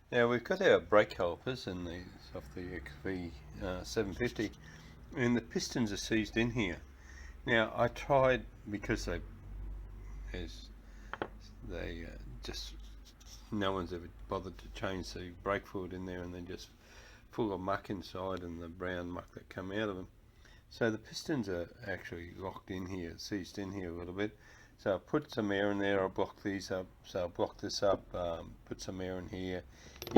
Now we've got our brake calipers and these off the XV750, and the pistons are seized in here. Now I tried, because as they just no one's ever bothered to change the brake fluid in there, and they're just full of muck inside and the brown muck that come out of them. So the pistons are actually locked in here, seized in here a little bit. So I put some air in there, I'll block these up, so I'll block this up, put some air in here,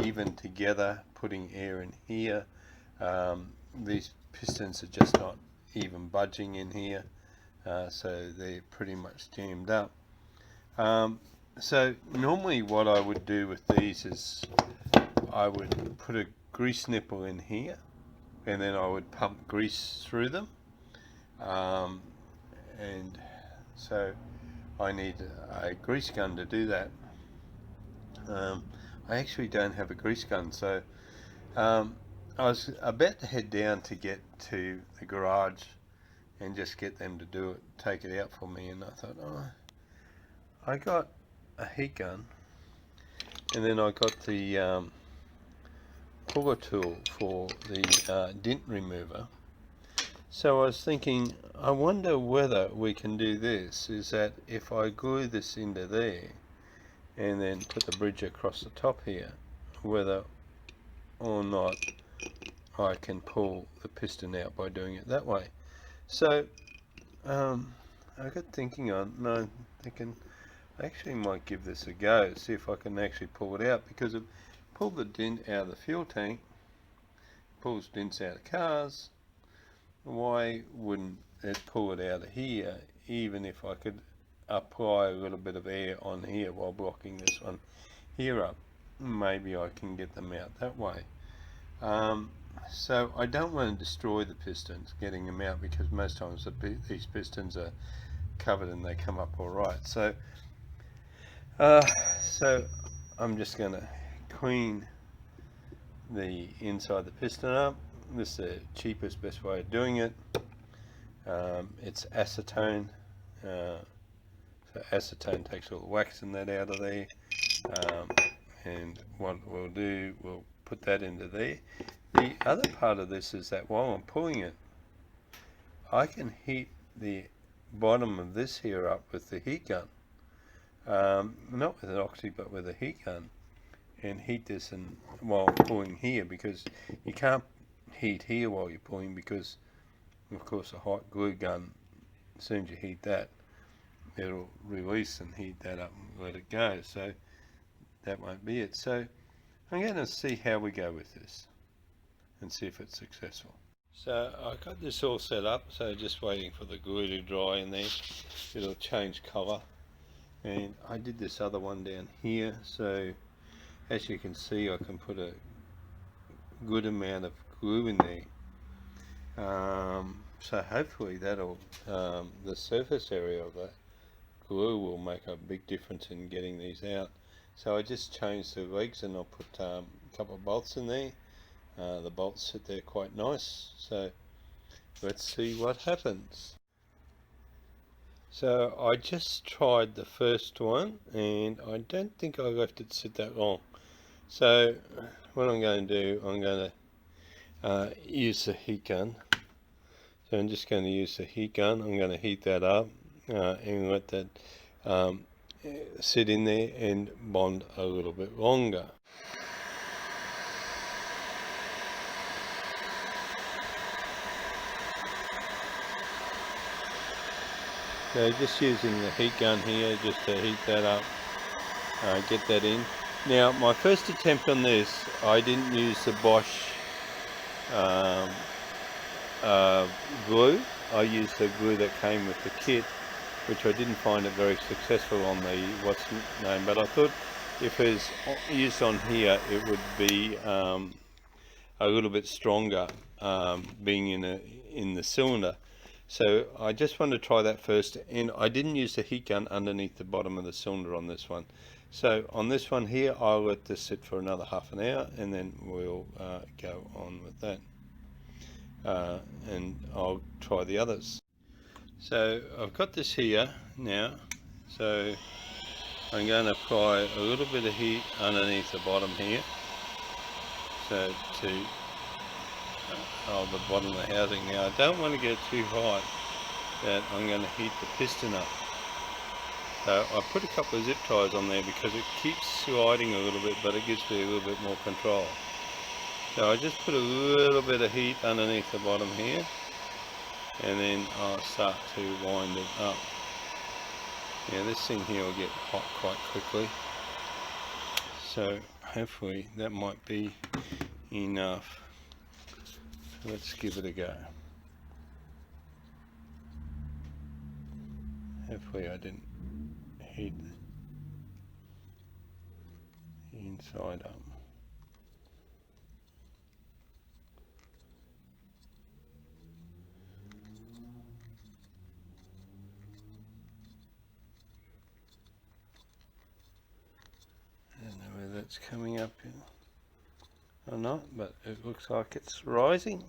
even together, putting air in here. These pistons are just not even budging in here, so they're pretty much jammed up. So normally what I would do with these is I would put a grease nipple in here, and then I would pump grease through them, and so I need a grease gun to do that. I actually don't have a grease gun, so I was about to head down to get to the garage and just get them to do it, take it out for me, and I thought, oh, I got a heat gun, and then I got the puller tool for the dent remover. So I was thinking, I wonder whether we can do this, is that if I glue this into there and then put the bridge across the top here, whether or not I can pull the piston out by doing it that way. So I got thinking thinking I actually might give this a go, see if I can actually pull it out, because it pulled the dent out of the fuel tank, pulls dents out of cars. Why wouldn't it pull it out of here, even if I could apply a little bit of air on here while blocking this one here up? Maybe I can get them out that way. So I don't want to destroy the pistons getting them out, because most times these pistons are covered and they come up all right. So I'm just going to clean the inside the piston up. This is the cheapest, best way of doing it. It's acetone. So acetone takes all the wax and that out of there. And what we'll do, we'll put that into there. The other part of this is that while I'm pulling it, I can heat the bottom of this here up with the heat gun. Not with an oxy, but with a heat gun, and heat this and while pulling here, because you can't heat here while you're pulling, because of course a hot glue gun, as soon as you heat that, it'll release and heat that up and let it go. So that won't be it. So I'm going to see how we go with this and see if it's successful. So I got this all set up, so just waiting for the glue to dry in there. It'll change colour. And I did this other one down here, so as you can see I can put a good amount of glue in there. So hopefully that'll, the surface area of that glue will make a big difference in getting these out. So I just changed the legs, and I'll put a couple of bolts in there. The bolts sit there quite nice, so let's see what happens. So I just tried the first one, and I don't think I left it sit that long. So what I'm going to do, I'm going to use the heat gun. So I'm just going to use the heat gun. I'm going to heat that up and let that sit in there and bond a little bit longer. So just using the heat gun here just to heat that up, get that in. Now my first attempt on this, I didn't use the Bosch glue. I used the glue that came with the kit, which I didn't find it very successful on the what's name, but I thought if it was used on here it would be a little bit stronger, being in the cylinder. So I just wanted to try that first, and I didn't use the heat gun underneath the bottom of the cylinder on this one. So on this one here, I'll let this sit for another half an hour, and then we'll go on with that. And I'll try the others. So I've got this here now, so I'm going to apply a little bit of heat underneath the bottom here, So to hold the bottom of the housing. Now I don't want to get too hot that I'm going to heat the piston up. So I put a couple of zip ties on there because it keeps sliding a little bit, but it gives me a little bit more control. So I just put a little bit of heat underneath the bottom here, and then I'll start to wind it up. Now this thing here will get hot quite quickly, so hopefully that might be enough. So let's give it a go. Hopefully I didn't heat the inside up. I don't know whether that's coming up or not, but it looks like it's rising.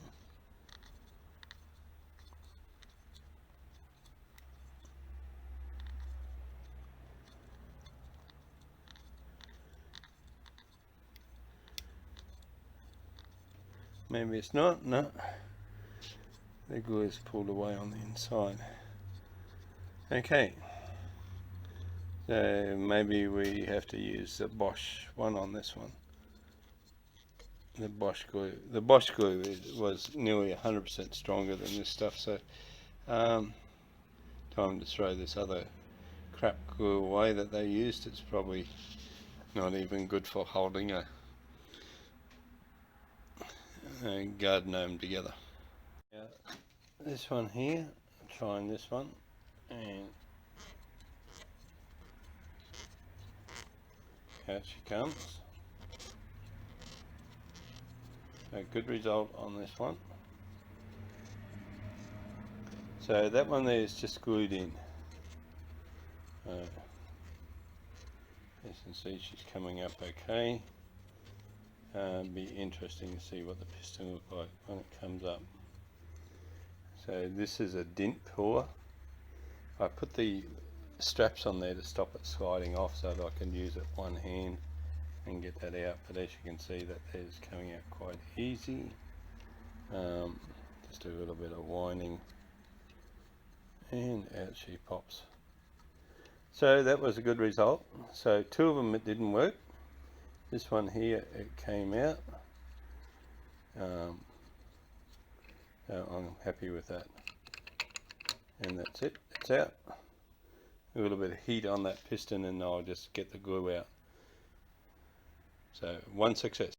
Maybe it's not. No, the glue is pulled away on the inside. Okay, so maybe we have to use the Bosch one on this one. The Bosch glue. The Bosch glue was nearly 100% stronger than this stuff, so time to throw this other crap glue away that they used. It's probably not even good for holding a garden gnome together. Yeah, this one here, trying this one, and out she comes. A good result on this one. So that one there is just glued in. As you can see, she's coming up okay. Be interesting to see what the piston looks like when it comes up. So this is a Dent puller. I put the straps on there to stop it sliding off so that I can use it one hand and get that out, but as you can see, that is coming out quite easy. Just a little bit of winding, and out she pops. So that was a good result. So two of them it didn't work. This one here, it came out. So I'm happy with that. And that's it, it's out. A little bit of heat on that piston and I'll just get the glue out. So one success.